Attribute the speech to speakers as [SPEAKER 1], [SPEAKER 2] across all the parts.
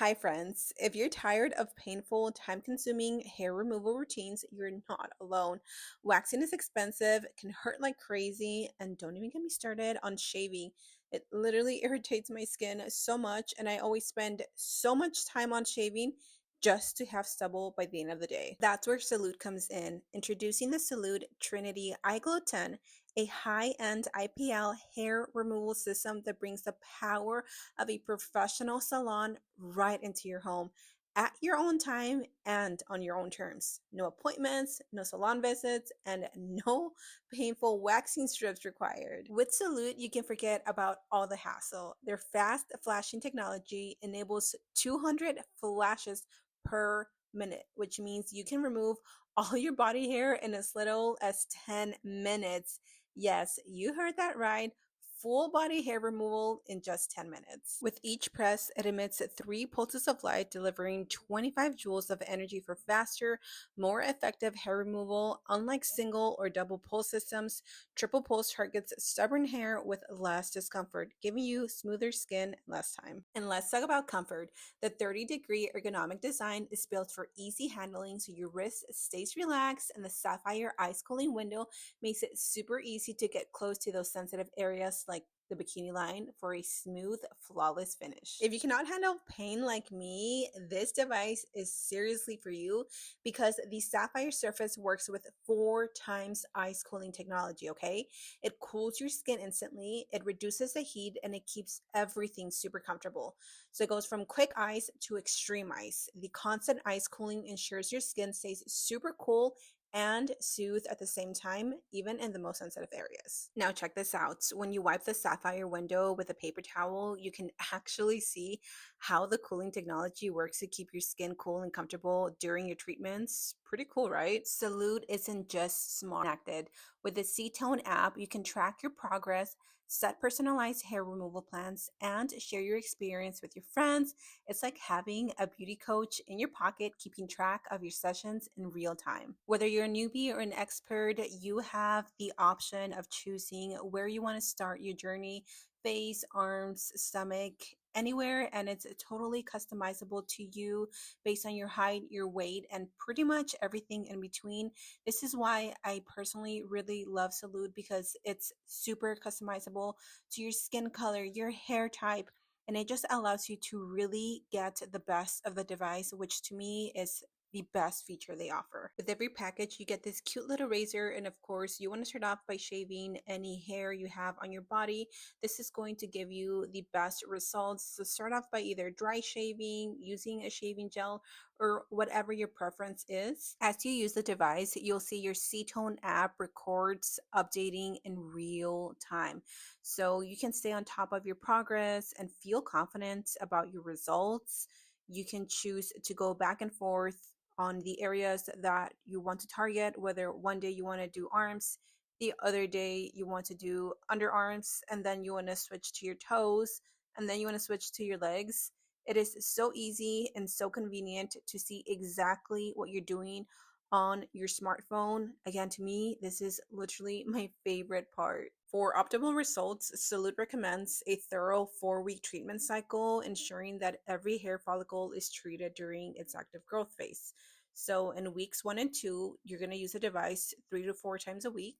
[SPEAKER 1] Hi, friends. If you're tired of painful, time consuming hair removal routines, you're not alone. Waxing is expensive, can hurt like crazy, and don't even get me started on shaving. It literally irritates my skin so much, and I always spend so much time on shaving just to have stubble by the end of the day. That's where Salute comes in. Introducing the Salute Trinity iGlow 10, a high-end IPL hair removal system that brings the power of a professional salon right into your home at your own time and on your own terms. No appointments, no salon visits, and no painful waxing strips required. With Salute, you can forget about all the hassle. Their fast flashing technology enables 200 flashes per minute, which means you can remove all your body hair in as little as 10 minutes. Yes, you heard that right. Full body hair removal in just 10 minutes. With each press, it emits 3 pulses of light, delivering 25 joules of energy for faster, more effective hair removal. Unlike single or double pulse systems, triple pulse targets stubborn hair with less discomfort, giving you smoother skin in less time. And let's talk about comfort. The 30-degree ergonomic design is built for easy handling so your wrist stays relaxed, and the sapphire ice cooling window makes it super easy to get close to those sensitive areas like the bikini line for a smooth, flawless finish. If you cannot handle pain like me, this device is seriously for you because the sapphire surface works with 4 times ice cooling technology, okay? It cools your skin instantly, it reduces the heat, and it keeps everything super comfortable. So it goes from quick ice to extreme ice. The constant ice cooling ensures your skin stays super cool and soothe at the same time, even in the most sensitive areas. Now, check this out. When you wipe the sapphire window with a paper towel, you can actually see how the cooling technology works to keep your skin cool and comfortable during your treatments. Pretty cool, right? Salute isn't just smart connected. With the C-Tone app, you can track your progress, set personalized hair removal plans, and share your experience with your friends. It's like having a beauty coach in your pocket, keeping track of your sessions in real time. Whether you're a newbie or an expert, you have the option of choosing where you want to start your journey: face, arms, stomach, anywhere, and it's totally customizable to you based on your height, your weight, and pretty much everything in between. This is why I personally really love Salute, because it's super customizable to your skin color, your hair type, and it just allows you to really get the best of the device, which to me is the best feature they offer. With every package, you get this cute little razor, and of course, you want to start off by shaving any hair you have on your body. This is going to give you the best results. So start off by either dry shaving, using a shaving gel, or whatever your preference is. As you use the device, you'll see your C-Tone app records updating in real time. So you can stay on top of your progress and feel confident about your results. You can choose to go back and forth on the areas that you want to target, whether one day you want to do arms, the other day you want to do underarms, and then you want to switch to your toes, and then you want to switch to your legs. It is so easy and so convenient to see exactly what you're doing on your smartphone. Again, to me, this is literally my favorite part. For optimal results, Salute recommends a thorough 4-week treatment cycle, ensuring that every hair follicle is treated during its active growth phase. So, in weeks 1 and 2, you're going to use the device 3 to 4 times a week.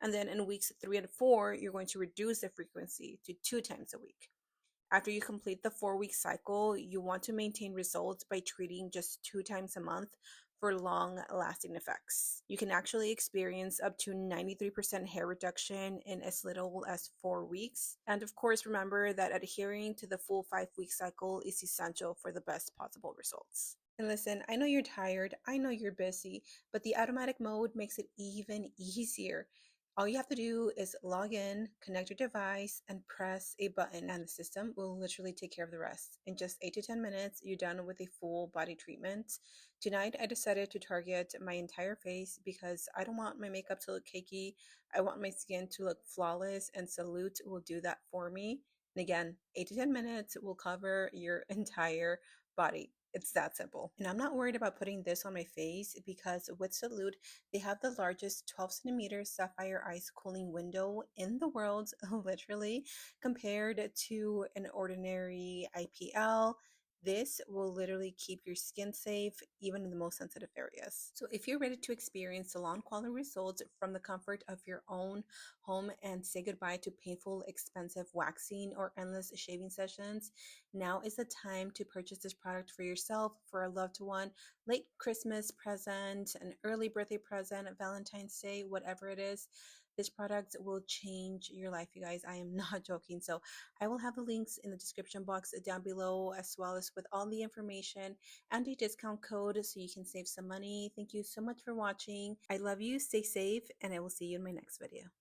[SPEAKER 1] And then in weeks 3 and 4, you're going to reduce the frequency to 2 times a week. After you complete the 4-week cycle, you want to maintain results by treating just 2 times a month for long lasting effects. You can actually experience up to 93% hair reduction in as little as 4 weeks. And of course, remember that adhering to the full 5-week cycle is essential for the best possible results. And listen, I know you're tired, I know you're busy, but the automatic mode makes it even easier. All you have to do is log in, connect your device, and press a button, and the system will literally take care of the rest. In just 8 to 10 minutes, you're done with a full body treatment. Tonight, I decided to target my entire face because I don't want my makeup to look cakey. I want my skin to look flawless, and Salute will do that for me. And again, 8 to 10 minutes will cover your entire body. It's that simple. And I'm not worried about putting this on my face because with Salute, they have the largest 12 centimeter sapphire ice cooling window in the world, literally, compared to an ordinary IPL. This will literally keep your skin safe, even in the most sensitive areas. So if you're ready to experience salon quality results from the comfort of your own home and say goodbye to painful, expensive waxing or endless shaving sessions, now is the time to purchase this product for yourself, for a loved one, late Christmas present, an early birthday present, Valentine's Day, whatever it is. This product will change your life, you guys. I am not joking. So I will have the links in the description box down below, as well as with all the information and a discount code so you can save some money. Thank you so much for watching. I love you. Stay safe, and I will see you in my next video.